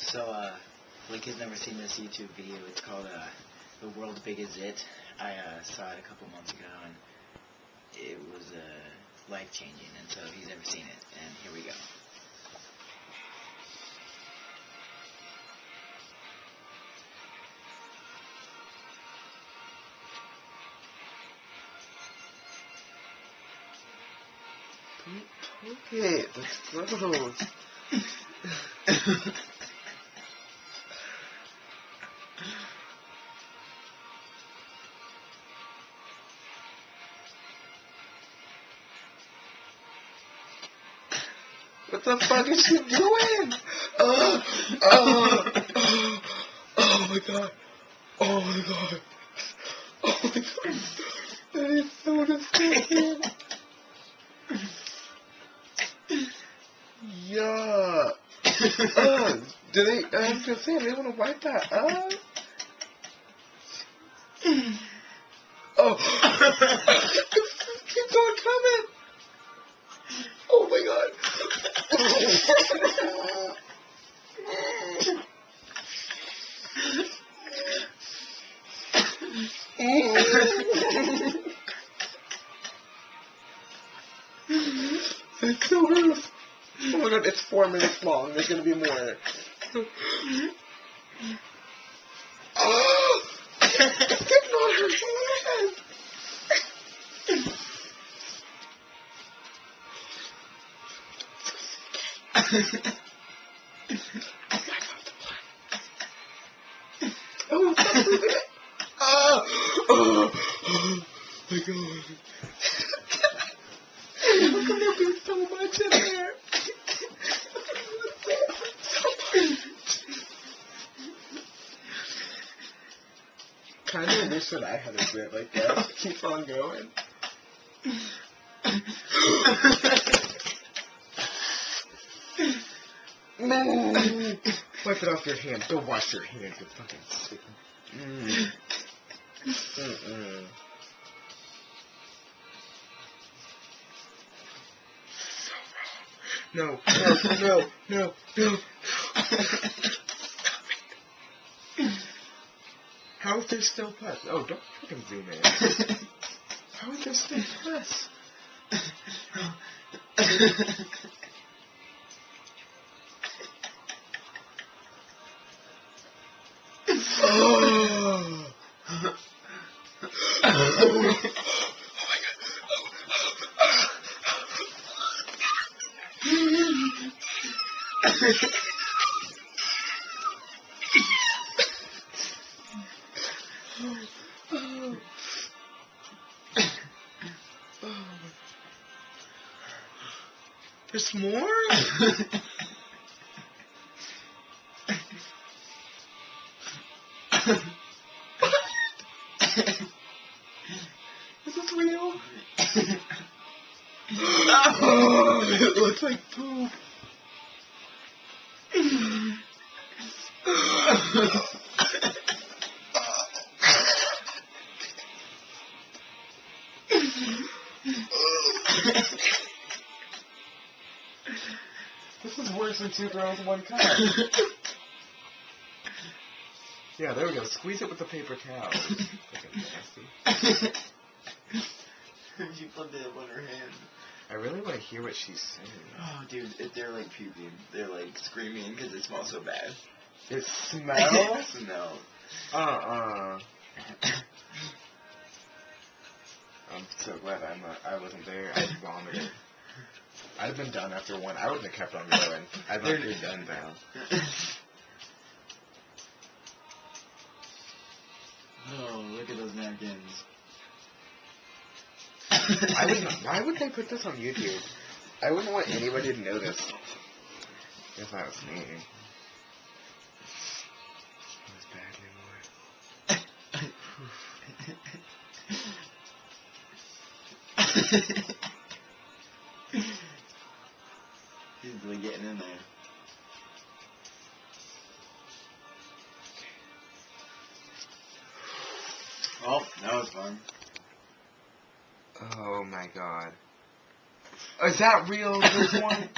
So, Blake has never seen this YouTube video. It's called, The World's Biggest It. I, saw it a couple months ago, and it was, life-changing, and so he's never seen it, and here we go. Okay, that's gross. What the fuck is she doing? Oh my god. Oh my god. Oh my god. That is so disgusting. Yeah. Do they, I'm just saying, they want to wipe that up? Oh. Keep on coming. Oh my god. It's so gross. Oh my god, it's 4 minutes long. There's gonna be more. Oh! It's not her hand! Oh, stop moving it! Oh my god. How come there's so much in there? Kind of wish that I had a bit like that. Keep on going. No! Wipe it off your hand. Don't wash your hands. You fucking sick. No, no, no, no, no. How is there still pus? Oh, don't fucking zoom in. How is there still pus? Oh! Oh! There's more? Is this real? Oh, it looks like poop. This is worse than 2 girls, 1 cup. Yeah, there we go. Squeeze it with the paper towel. Fucking nasty. She flipped it up on her hand. I really want to hear what she's saying. Oh, dude, they're like puking. They're like screaming because it smells so bad. It smells? No. I'm so glad I wasn't there. I vomited. I'd have been done after 1. I wouldn't have kept on going. I thought you're done now. Oh, look at those napkins. Why would they put this on YouTube? I wouldn't want anybody to know this. If that was me. It's bad anymore. He's really getting in there. Oh, that was fun. Oh my god. Is that real? There's one?